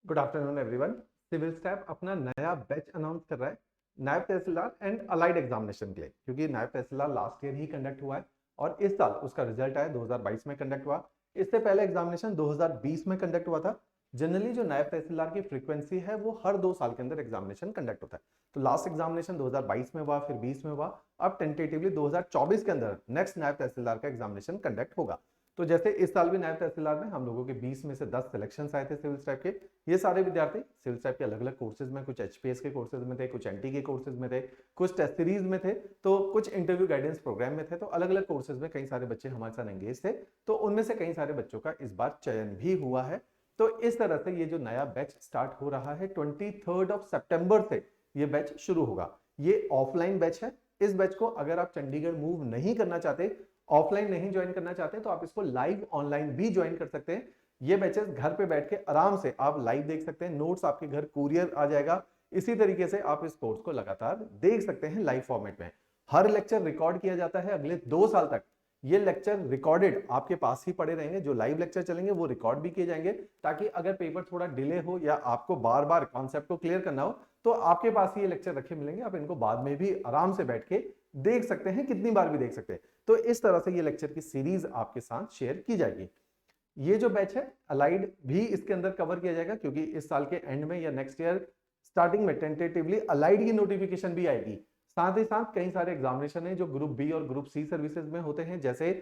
Good afternoon everyone. Civil staff अपना नया batch announce कर रहा है नायब तहसीलदार एंड अलाइड एग्जामिनेशन के लिए, क्योंकि नायब तहसीलदार लास्ट ईयर ही कंडक्ट हुआ है और इस साल उसका रिजल्ट आया 2022 में कंडक्ट हुआ। इससे पहले एग्जामिनेशन 2020 में कंडक्ट हुआ था। जनरली जो नायब तहसीलदार की फ्रीक्वेंसी है वो हर 2 साल के अंदर एग्जामिनेशन कंडक्ट होता है। तो लास्ट एग्जामिनेशन 2022 में हुआ, फिर 20 में हुआ, अब टेंटेटिवली 2024 के अंदर नेक्स्ट नायब तहसीलदार का एग्जामिनेशन कंडक्ट होगा। तो जैसे इस साल भी नायब तहसीलदार में हम लोगों के 20 में से 10 सिलेक्शन आए थे सिविल स्टैफ के। ये सारे विद्यार्थी सिविल स्टैफ के अलग अलग कोर्सेज में, कुछ एचपीएस के कोर्सेज में थे, कुछ एनटी के कोर्सेज में थे, कुछ टेस्ट सीरीज में थे, तो कुछ इंटरव्यू गाइडेंस प्रोग्राम में थे। तो अलग अलग कोर्सेज में कई सारे बच्चे हमारे साथ एंगेज थे। तो उनमें से कई सारे बच्चों का इस बार चयन भी हुआ है। तो इस तरह से ये जो नया बैच स्टार्ट हो रहा है 23 सितंबर से ये बैच शुरू होगा। ये ऑफलाइन बैच है। इस बैच को अगर आप चंडीगढ़ मूव नहीं करना चाहते, ऑफलाइन नहीं ज्वाइन करना चाहते, तो आप इसको लाइव ऑनलाइन भी ज्वाइन कर सकते हैं। ये बैचेस घर पे बैठ के आराम से आप लाइव देख सकते हैं, नोट्स आपके घर कुरियर आ जाएगा। इसी तरीके से आप इस कोर्स को लगातार देख सकते हैं लाइव फॉर्मेट में। हर लेक्चर रिकॉर्ड किया जाता है अगले 2 साल तक। ये लेक्चर रिकॉर्डेड आपके पास ही पड़े रहेंगे। जो लाइव लेक्चर चलेंगे वो रिकॉर्ड भी किए जाएंगे, ताकि अगर पेपर थोड़ा डिले हो या आपको बार बार कॉन्सेप्ट को क्लियर करना हो तो आपके पास ही ये लेक्चर रखे मिलेंगे। आप इनको बाद में भी आराम से बैठ के देख सकते हैं, कितनी बार भी देख सकते हैं। तो इस तरह से ये लेक्चर की सीरीज आपके साथ शेयर की जाएगी। ये जो बैच है अलाइड भी इसके अंदर कवर किया जाएगा, क्योंकि इस साल के एंड में या नेक्स्ट ईयर स्टार्टिंग में टेंटेटिवली अलाइड की नोटिफिकेशन भी आएगी। साथ ही साथ कई सारे एग्जामिनेशन है जो ग्रुप बी और ग्रुप सी सर्विसेज में होते हैं, जैसे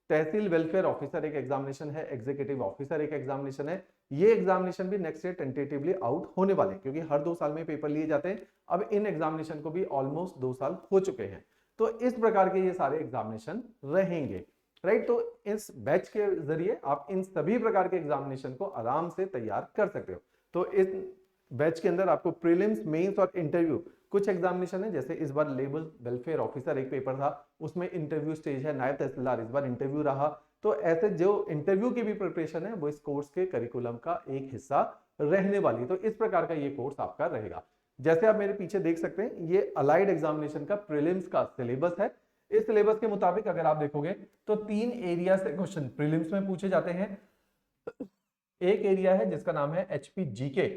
तहसील वेलफेयर ऑफिसर एक एग्जामिनेशन है, एग्जीक्यूटिव ऑफिसर एक एग्जामिनेशन है। ये एग्जामिनेशन भी नेक्स्ट ईयर टेंटेटिवली आउट होने वाले हैं, क्योंकि हर 2 साल में पेपर लिए जाते हैं। अब इन एग्जामिनेशन को भी ऑलमोस्ट 2 साल हो चुके हैं। तो इस प्रकार के ये सारे एग्जामिनेशन रहेंगे, राइट। तो इस बैच के जरिए आप इन सभी प्रकार के एग्जामिनेशन को आराम से तैयार कर सकते हो। तो इस बैच के अंदर आपको प्रीलिम्स, मेंस और इंटरव्यू कुछ एग्जामिनेशन है, जैसे इस बार लेबर वेलफेयर ऑफिसर एक पेपर था, उसमें इंटरव्यू स्टेज है। नायब तहसीलदार इस बार इंटरव्यू रहा। तो ऐसे जो इंटरव्यू की भी प्रिपरेशन है वो इस कोर्स के करिकुलम का एक हिस्सा रहने वाली। तो इस प्रकार का ये कोर्स आपका रहेगा। जैसे आप मेरे पीछे देख सकते हैं, ये अलाइड एग्जामिनेशन का प्रीलिम्स का सिलेबस है। इस सिलेबस के मुताबिक अगर आप देखोगे तो 3 एरिया से क्वेश्चन प्रीलिम्स में पूछे जाते हैं। एक एरिया है जिसका नाम है एचपी जीके,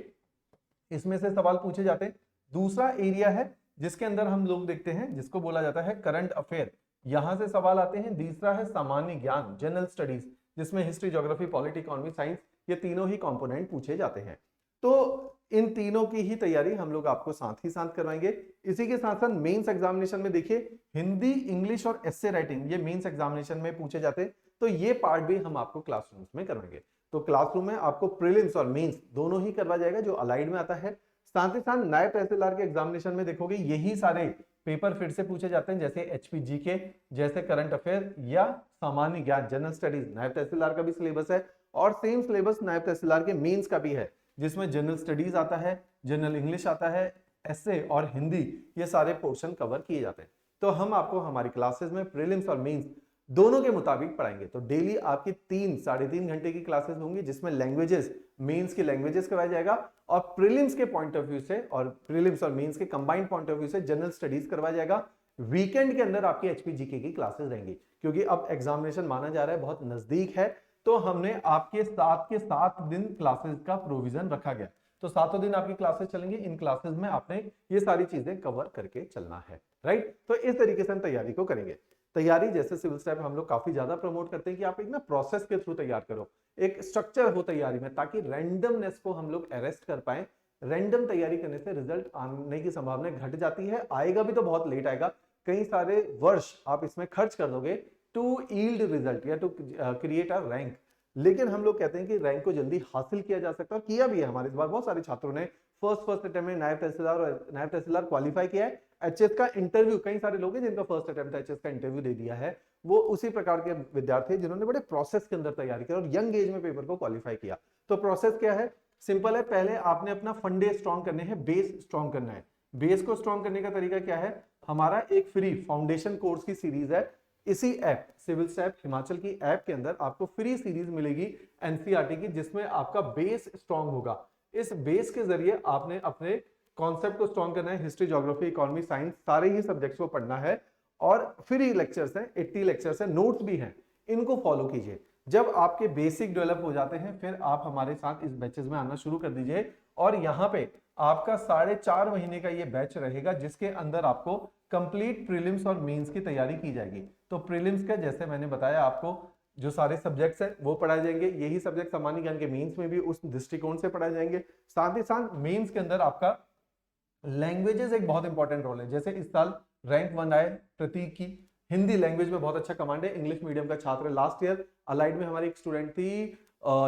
इसमें से सवाल पूछे जाते हैं। दूसरा एरिया है जिसके अंदर हम लोग देखते हैं, जिसको बोला जाता है करंट अफेयर, यहां से सवाल आते हैं। तीसरा है सामान्य ज्ञान, जनरल स्टडीज, जिसमें history, geography, polity, economy, science, ये तीनों ही कंपोनेंट पूछे जाते हैं। तो इन तीनों की ही तैयारी हम लोग आपको साथ ही साथ करवाएंगे। इसी के साथ साथ मेंस एग्जामिनेशन में देखिए हिंदी, इंग्लिश और एस्से राइटिंग, ये मेंस एग्जामिनेशन में पूछे जाते हैं। तो ये पार्ट भी हम आपको क्लासरूम्स में करवाएंगे। तो क्लासरूम में आपको प्रीलिम्स और मेंस दोनों ही करवाया जाएगा, जो अलाइड में आता है। साथ ही साथ नायब तहसीलदार के एग्जामिनेशन में देखोगे यही सारे पेपर फिर से पूछे जाते हैं, जैसे एचपीजी के, जैसे करंट अफेयर या सामान्य ज्ञान, जनरल स्टडीज नायब तहसीलदार का भी सिलेबस है। और सेम सिलेबस नायब तहसीलदार के मेंस का भी है, जिसमें जनरल स्टडीज आता है, जनरल इंग्लिश आता है, एस्से और हिंदी, ये सारे पोर्शन कवर किए जाते हैं। तो हम आपको हमारी क्लासेस में प्रीलिम्स और मेंस दोनों के मुताबिक पढ़ाएंगे। तो डेली आपकी 3-3.5 घंटे की क्लासेस होंगी, जिसमें लैंग्वेजेस, मेंस की लैंग्वेजेस कराया जाएगा, और प्रीलिम्स के पॉइंट ऑफ व्यू से और प्रीलिम्स और मेंस के कंबाइंड पॉइंट ऑफ व्यू से जनरल स्टडीज करवाया जाएगा। वीकेंड के अंदर आपकी एचपीजीके की क्लासेस रहेंगी, क्योंकि अब एग्जामिनेशन माना जा रहा है बहुत नजदीक है। तो हमने आपके 7 के 7 दिन क्लासेस का प्रोविजन रखा गया। तो 7 दिन आपकी क्लासेस चलेंगी। इन क्लासेस में आपने ये सारी चीजें कवर करके चलना है, राइट। तो इस तरीके से हम तैयारी को करेंगे। तैयारी जैसे सिविल स्टैफ हम लोग काफी ज्यादा प्रमोट करते हैं कि आप एक ना प्रोसेस के थ्रू तैयार करो, एक स्ट्रक्चर हो तैयारी में, ताकि रैंडमनेस को हम लोग अरेस्ट कर पाए। रैंडम तैयारी करने से रिजल्ट आने की संभावना घट जाती है, आएगा भी तो बहुत लेट आएगा। कई सारे वर्ष आप इसमें खर्च कर दोगे टू ईल्ड रिजल्ट या टू क्रिएट अ रैंक। लेकिन हम लोग कहते हैं कि रैंक को जल्दी हासिल किया जा सकता है, और किया भी है। हमारे इस बार बहुत सारे छात्रों ने फर्स्ट अटेम्प्ट में नायब तहसीलदार क्वालिफाई किया है। एचएस का इंटरव्यू, कई सारे लोग हैं जिनका फर्स्ट अटेम्प्ट एचएस का इंटरव्यू दे दिया है। वो उसी प्रकार के विद्यार्थी जिन्होंने बड़े प्रोसेस के अंदर तैयारी की और यंग एज में पेपर को क्वालिफाई किया। तो प्रोसेस क्या है? सिंपल है। पहले आपने अपना फंडे स्ट्रॉन्ग करने हैं, बेस स्ट्रॉन्ग करना है। बेस को स्ट्रॉन्ग करने का तरीका क्या है? हमारा एक फ्री फाउंडेशन कोर्स की सीरीज है। इसी ऐप सिविल स्टैफ हिमाचल की ऐप के अंदर आपको फ्री सीरीज मिलेगी एनसीईआरटी की, जिसमें आपका बेस स्ट्रॉन्ग होगा। इस बेस के जरिए आपने अपने कॉन्सेप्ट को स्ट्रॉन्ग करना है। हिस्ट्री, ज्योग्राफी, इकोनॉमी, साइंस, सारे ही सब्जेक्ट्स को पढ़ना है। और फ्री लेक्चर्स हैं, 80 लेक्चर्स हैं, नोट्स भी हैं, इनको फॉलो कीजिए। जब आपके बेसिक डेवलप हो जाते हैं फिर आप हमारे साथ इस बैचेस में आना शुरू कर दीजिए। और यहाँ पे आपका 4.5 महीने का ये बैच रहेगा जिसके अंदर आपको कंप्लीट प्रीलिम्स और मेंस की तैयारी की जाएगी। तो प्रीलिम्स का जैसे मैंने बताया आपको जो सारे सब्जेक्ट्स हैं वो पढ़ाए जाएंगे, यही सब्जेक्ट सामान्य ज्ञान के मेंस में भी उस दृष्टिकोण से पढ़ाए जाएंगे। साथ ही साथ मेंस के अंदर आपका लैंग्वेजेस एक बहुत इंपॉर्टेंट रोल है। जैसे इस साल रैंक 1 आए प्रतीक की, हिंदी लैंग्वेज में बहुत अच्छा कमांड है, इंग्लिश मीडियम का छात्र। लास्ट ईयर अलाइड में हमारी एक स्टूडेंट थी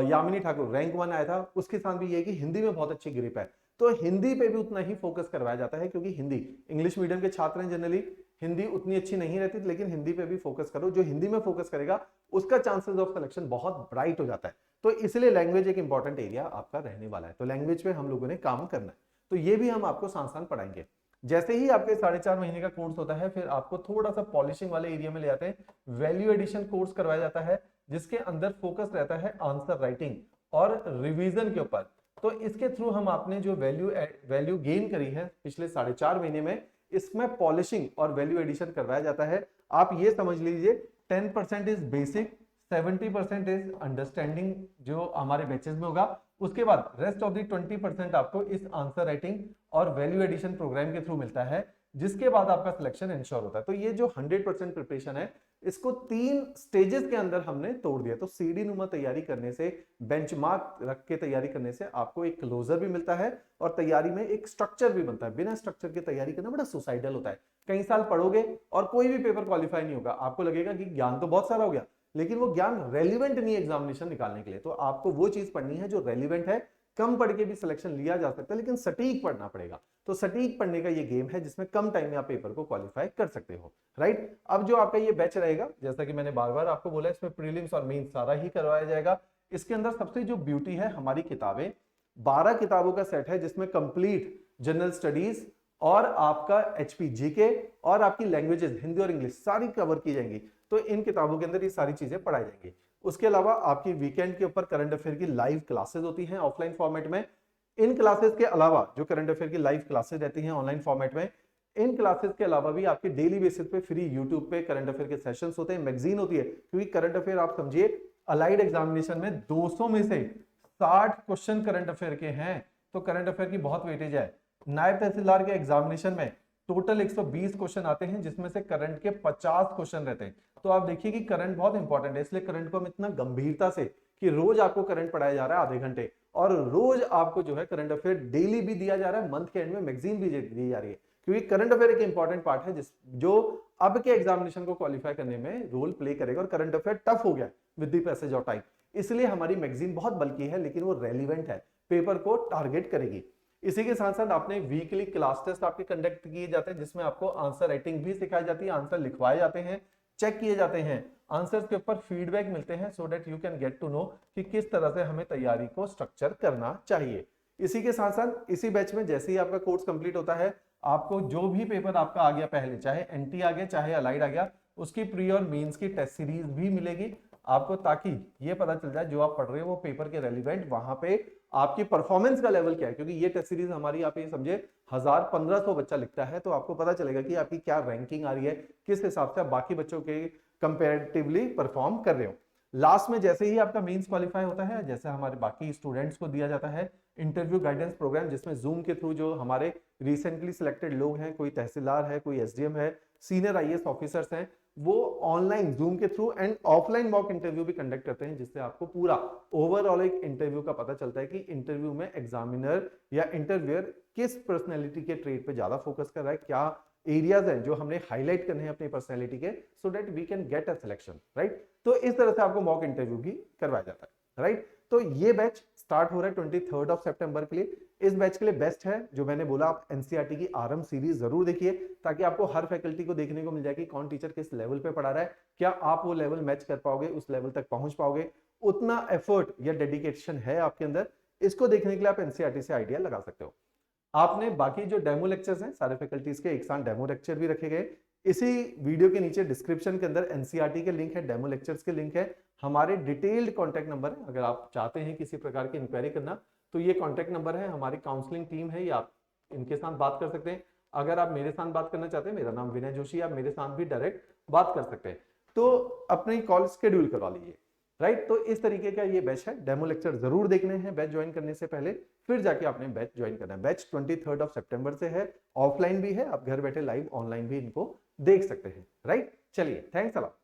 यामिनी ठाकुर, रैंक 1 आया था, उसके साथ भी ये कि हिंदी में बहुत अच्छी ग्रिप है। तो हिंदी पे भी उतना ही फोकस करवाया जाता है क्योंकि हिंदी, इंग्लिश मीडियम के छात्र हैं जनरली, हिंदी उतनी अच्छी नहीं रहती, लेकिन हिंदी पे भी फोकस करो। जो हिंदी में फोकस करेगा उसका चांसेस ऑफ सिलेक्शन बहुत ब्राइट हो जाता है। तो इसलिए लैंग्वेज एक इंपॉर्टेंट एरिया आपका रहने वाला है। तो लैंग्वेज पे हम लोगों ने काम करना है, तो ये भी हम आपको साथ साथ पढ़ाएंगे। जैसे ही आपके 4.5 महीने का कोर्स होता है फिर आपको थोड़ा सा पॉलिशिंग वाले एरिया में ले जाते हैं, वैल्यू एडिशन कोर्स करवाया जाता है जिसके अंदर फोकस रहता है आंसर राइटिंग और रिवीजन के ऊपर। तो इसके थ्रू हम आपने जो वैल्यू गेन करी है पिछले 4.5 महीने में, इसमें पॉलिशिंग और वैल्यू एडिशन करवाया जाता है। आप ये समझ लीजिए 10% इज बेसिक, 70% इज अंडरस्टैंडिंग जो हमारे बैचेस में होगा। उसके बाद रेस्ट ऑफ दी 20% आपको इस आंसर राइटिंग और वैल्यू एडिशन प्रोग्राम के थ्रू मिलता है, जिसके बाद आपका सिलेक्शन इंश्योर होता है। तो ये जो 100% प्रिपरेशन है इसको 3 स्टेजेस के अंदर हमने तोड़ दिया। तो सीढ़ी नुमा तैयारी करने से, बेंचमार्क रख के तैयारी करने से आपको एक क्लोजर भी मिलता है और तैयारी में एक स्ट्रक्चर भी बनता है। बिना स्ट्रक्चर के तैयारी करना बड़ा सुसाइडल होता है। कई साल पढ़ोगे और कोई भी पेपर क्वालिफाई नहीं होगा, आपको लगेगा कि ज्ञान तो बहुत सारा हो गया लेकिन वो ज्ञान रेलिवेंट नहीं है एग्जामिनेशन निकालने के लिए। तो आपको वो चीज पढ़नी है जो रेलिवेंट है। कम पढ़ के भी सिलेक्शन लिया जा सकता है लेकिन सटीक पढ़ना पड़ेगा। तो सटीक पढ़ने का ये गेम है जिसमें कम टाइम में आप पेपर को क्वालिफाई कर सकते हो, राइट। अब जो आपका ये बैच रहेगा, जैसा कि मैंने बार बार आपको बोला, इसमें प्रीलिम्स और मेंस सारा ही करवाया जाएगा। इसके अंदर सबसे जो ब्यूटी है, हमारी किताबें 12 किताबों का सेट है जिसमें कंप्लीट जनरल स्टडीज और आपका एचपी जीके और आपकी लैंग्वेजेस हिंदी और इंग्लिश सारी कवर की जाएंगी। तो इन किताबों के अंदर ये सारी चीजें पढ़ाई जाएंगी। उसके अलावा आपकी वीकेंड के ऊपर करंट अफेयर की लाइव क्लासेस होती हैं ऑफलाइन फॉर्मेट में। इन क्लासेस के अलावा जो करंट अफेयर की लाइव क्लासेस रहती हैं ऑनलाइन फॉर्मेट में, इन क्लासेस के अलावा भी आपके डेली बेसिस पे फ्री यूट्यूब पे करंट अफेयर के सेशंस होते हैं, मैगजीन होती है। क्योंकि करंट अफेयर आप समझिए अलाइड एग्जामिनेशन में 200 में से 60 क्वेश्चन करंट अफेयर के हैं, तो करंट अफेयर की बहुत वेटेज है। नायब तहसीलदार के एग्जामिनेशन में टोटल 120 क्वेश्चन आते हैं जिसमें से करंट के 50 क्वेश्चन रहते हैं। तो आप देखिए कि करंट बहुत इंपॉर्टेंट है, इसलिए करंट को हम इतना गंभीरता से कि रोज आपको करंट पढ़ाया जा रहा है आधे घंटे, और रोज आपको जो है करंट अफेयर डेली भी दिया जा रहा है, मंथ के एंड में मैगजीन भी दी जा रही है। क्योंकि करंट अफेयर एक इंपॉर्टेंट पार्ट है जो अब के एग्जामिनेशन को क्वालिफाई करने में रोल प्ले करेगा। और करंट अफेयर टफ हो गया with the passage of time, इसलिए हमारी मैगजीन बहुत बल्कि है लेकिन वो रेलिवेंट है, पेपर को टारगेट करेगी। इसी के साथ साथ आपने वीकली क्लास टेस्ट आपके कंडक्ट किए जाते हैं जिसमें आपको आंसर राइटिंग भी सिखाई जाती है, आंसर लिखवाए जाते हैं, चेक किए जाते हैं, आंसर्स के ऊपर फीडबैक मिलते हैं, so that you can get to know कि किस तरह से हमें तैयारी को स्ट्रक्चर करना चाहिए। इसी के साथ साथ इसी बैच में जैसे ही आपका कोर्स कंप्लीट होता है, आपको जो भी पेपर आपका आ गया पहले, चाहे एनटी आ गया चाहे अलाइड आ गया, उसकी प्री और मेंस की टेस्ट सीरीज भी मिलेगी आपको, ताकि ये पता चल जाए जो आप पढ़ रहे हो वो पेपर के रेलिवेंट वहां पे आपकी परफॉर्मेंस का लेवल क्या है। क्योंकि ये टेस्ट सीरीज हमारी, आप ये समझे 1000-1500 बच्चा लिखता है, तो आपको पता चलेगा कि आपकी क्या रैंकिंग आ रही है, किस हिसाब से आप बाकी बच्चों के कंपैरेटिवली परफॉर्म कर रहे हो। लास्ट में जैसे ही आपका मेंस क्वालिफाई होता है, जैसे हमारे बाकी स्टूडेंट्स को दिया जाता है इंटरव्यू गाइडेंस प्रोग्राम, जिसमें जूम के थ्रू जो हमारे रिसेंटली सिलेक्टेड लोग हैं, कोई तहसीलदार है, कोई एसडीएम है, सीनियर आईएएस ऑफिसर्स हैं, वो ऑनलाइन जूम के through and offline mock interview भी कंडक्ट करते हैं, जिससे आपको पूरा ओवरऑल एक इंटरव्यू का पता चलता है कि इंटरव्यू में एग्जामिनर या इंटरव्यूअर किस पर्सनैलिटी के ट्रेड पे ज्यादा फोकस कर रहा है, क्या एरियाज हैं जो हमने हाईलाइट करने हैं अपनी पर्सनैलिटी के, so that we can get a selection, right. तो इस तरह से आपको मॉक इंटरव्यू भी करवाया जाता है, राइट। तो ये बैच स्टार्ट हो रहा है 23 सितंबर के लिए। इस बैच के लिए बेस्ट है जो मैंने बोला, आप एनसीईआरटी की आरएम सीरीज जरूर देखिए, ताकि आपको हर फैकल्टी को देखने को मिल जाए कि कौन टीचर किस लेवल पे पढ़ा रहा है, क्या आप वो लेवल मैच कर पाओगे, उस लेवल तक पहुंच पाओगे, उतना एफर्ट या डेडिकेशन है आपके अंदर। इसको देखने के लिए आप एनसीईआरटी से आइडिया लगा सकते हो। आपने बाकी जो डेमो लेक्चर्स हैं सारे फैकल्टीज के, एक साथ डेमो लेक्चर भी रखे गए। इसी वीडियो के नीचे डिस्क्रिप्शन के अंदर एनसीईआरटी के लिंक है, डेमो लेक्चर्स के लिंक है, हमारे डिटेल्ड कॉन्टैक्ट नंबर है। अगर आप चाहते हैं किसी प्रकार की इंक्वायरी करना तो ये कॉन्टैक्ट नंबर है, हमारी काउंसलिंग टीम है, या आप इनके साथ बात कर सकते हैं। अगर आप मेरे साथ बात करना चाहते हैं, मेरा नाम विनय जोशी, आप मेरे साथ भी डायरेक्ट बात कर सकते हैं। तो अपनी कॉल शेड्यूल करवा लीजिए। राइट। तो इस तरीके का ये बैच है, डेमो लेक्चर जरूर देखने हैं बैच ज्वाइन करने से पहले, फिर जाके आपने बैच ज्वाइन करना है। बैच 23 सितंबर से है, ऑफलाइन भी है, आप घर बैठे लाइव ऑनलाइन भी इनको देख सकते हैं। राइट, चलिए, थैंक्स अ लॉट।